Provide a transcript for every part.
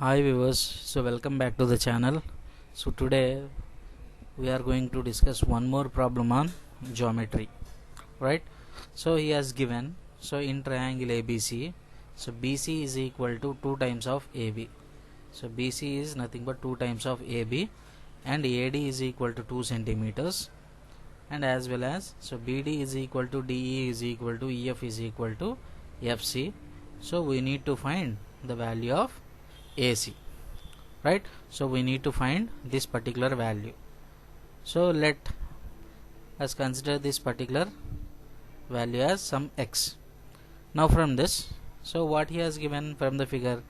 Hi viewers, so welcome back to the channel. So today we are going to discuss one more problem on geometry, right? So he has given, so in triangle ABC, so BC is equal to 2 times of AB. So BC is nothing but 2 times of AB, and AD is equal to 2 centimeters, and as well as so BD is equal to DE is equal to EF is equal to FC. So we need to find the value of AC, right? So we need to find this particular value. So let us consider this particular value as some x. Now from this, so what he has given from the figure,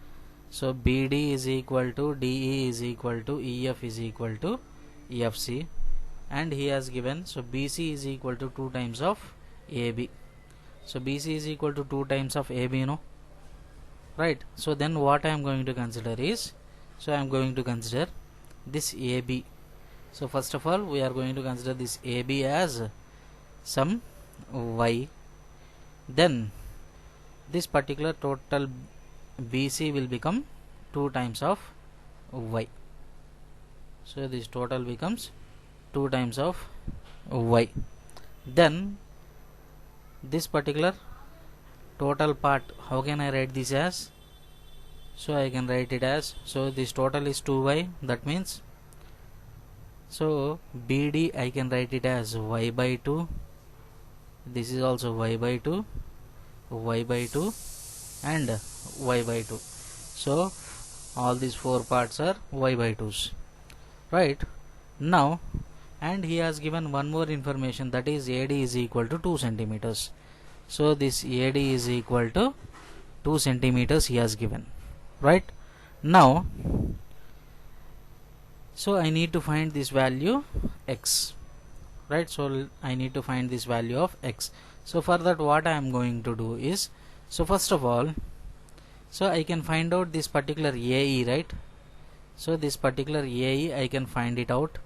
so BD is equal to DE is equal to EF is equal to EFC, and he has given, so BC is equal to 2 times of AB. So BC is equal to 2 times of AB, right? So then what I am going to consider is, so I am going to consider this AB. So first of all we are going to consider this AB as some y, then this particular total BC will become 2 times of y. So this total becomes 2 times of y. Then this particular total part, how can I write this as? So I can write it as, so this total is 2y, that means so BD I can write it as y by 2, this is also y by 2, y by 2 and y by 2. So all these four parts are y by 2's, right? Now, and he has given one more information, that is AD is equal to 2 centimeters. So this AD is equal to 2 centimeters he has given, right? Now so I need to find this value x, right? So I need to find this value of x. So for that what I am going to do is, so first of all, so I can find out this particular AE, right? So this particular AE I can find it out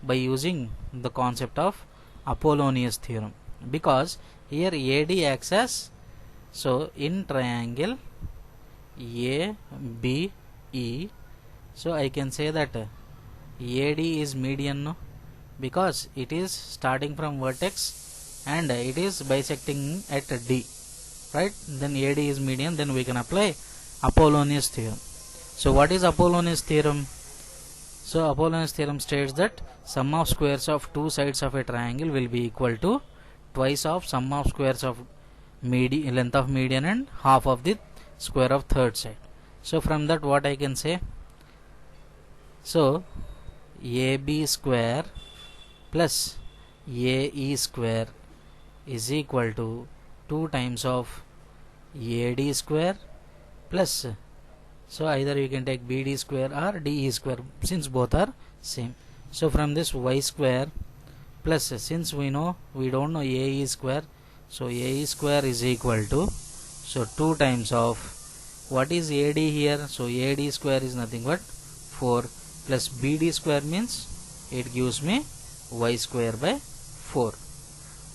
by using the concept of Apollonius theorem, because here AD acts as, so in triangle ABE, so I can say that AD is median, no? Because it is starting from vertex and it is bisecting at D, right? Then AD is median, then we can apply Apollonius theorem. So what is Apollonius theorem? So Apollonius theorem states that sum of squares of two sides of a triangle will be equal to twice of sum of squares of length of median and half of the square of third side. So from that what I can say, so AB square plus AE square is equal to 2 times of AD square plus, so either you can take BD square or DE square since both are same. So from this y square plus, since we don't know AE square, so AE square is equal to, so 2 times of what is AD here, so AD square is nothing but 4 plus BD square means it gives me y square by 4,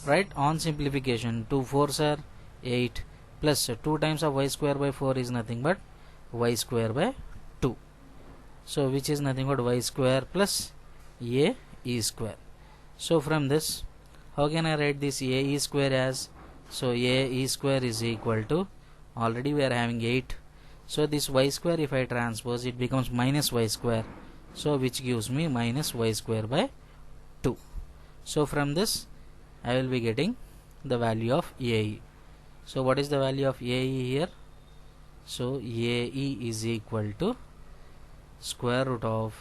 right? On simplification 2 4s are 8 plus 2 times of y square by 4 is nothing but y square by 2, so which is nothing but y square plus AE square. So from this how can I write this AE square as, so AE square is equal to, already we are having 8, so this y square if I transpose it becomes minus y square, so which gives me minus y square by 2. So from this I will be getting the value of AE. So what is the value of AE here? So AE is equal to square root of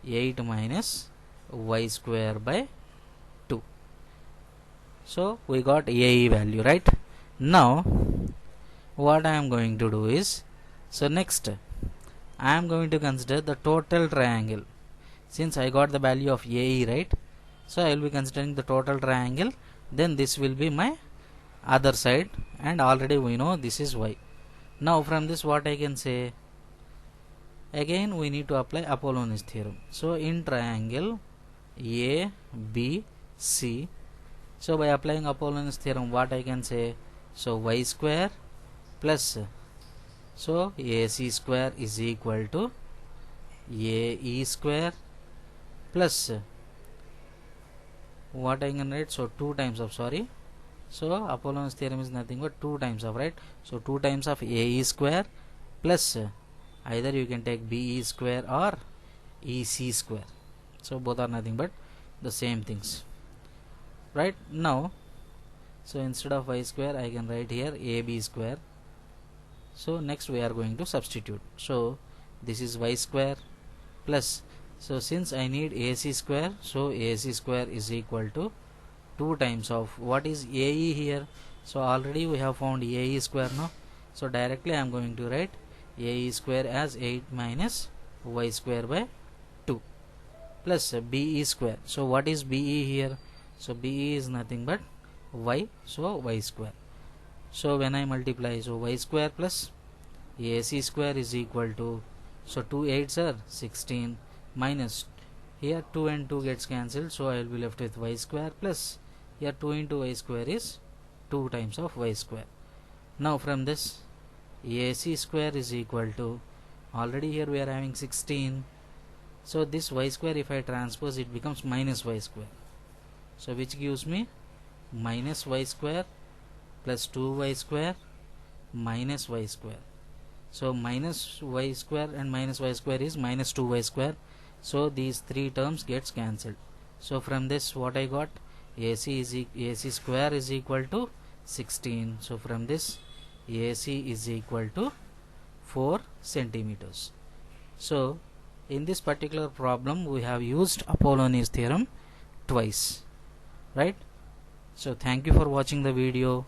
8 minus y square by 2. So we got AE value, right? Now what I am going to do is, so next I am going to consider the total triangle. Since I got the value of AE, right? So I will be considering the total triangle, then this will be my other side, and already we know this is y. Now from this what I can say, again we need to apply Apollonius theorem. So in triangle ABC, so by applying Apollonius theorem what I can say, so y square plus, So AC square is equal to AE square plus what I can write, so 2 times of, sorry, so Apollon's theorem is nothing but 2 times of, right? So 2 times of AE square plus either you can take BE square or EC square, so both are nothing but the same things, right? Now, so instead of y square I can write here AB square. So next we are going to substitute, so this is y square plus, so since I need AC square, so AC square is equal to 2 times of what is AE here, so already we have found AE square now, so directly I am going to write AE square as 8 minus y square by 2 plus BE square. So what is BE here, so BE is nothing but y, so y square. So when I multiply, so y square plus AC square is equal to, so 2 8s are 16 minus, here 2 and 2 gets cancelled, so I will be left with y square plus, here 2 into y square is 2 times of y square. Now from this AC square is equal to, already here we are having 16, so this y square if I transpose it becomes minus y square, so which gives me minus y square plus 2y square minus y square. So minus y square and minus y square is minus 2y square, so these three terms gets cancelled. So from this what I got, AC square is equal to 16, so from this AC is equal to 4 centimeters. So in this particular problem we have used Apollonius theorem twice, right? So thank you for watching the video.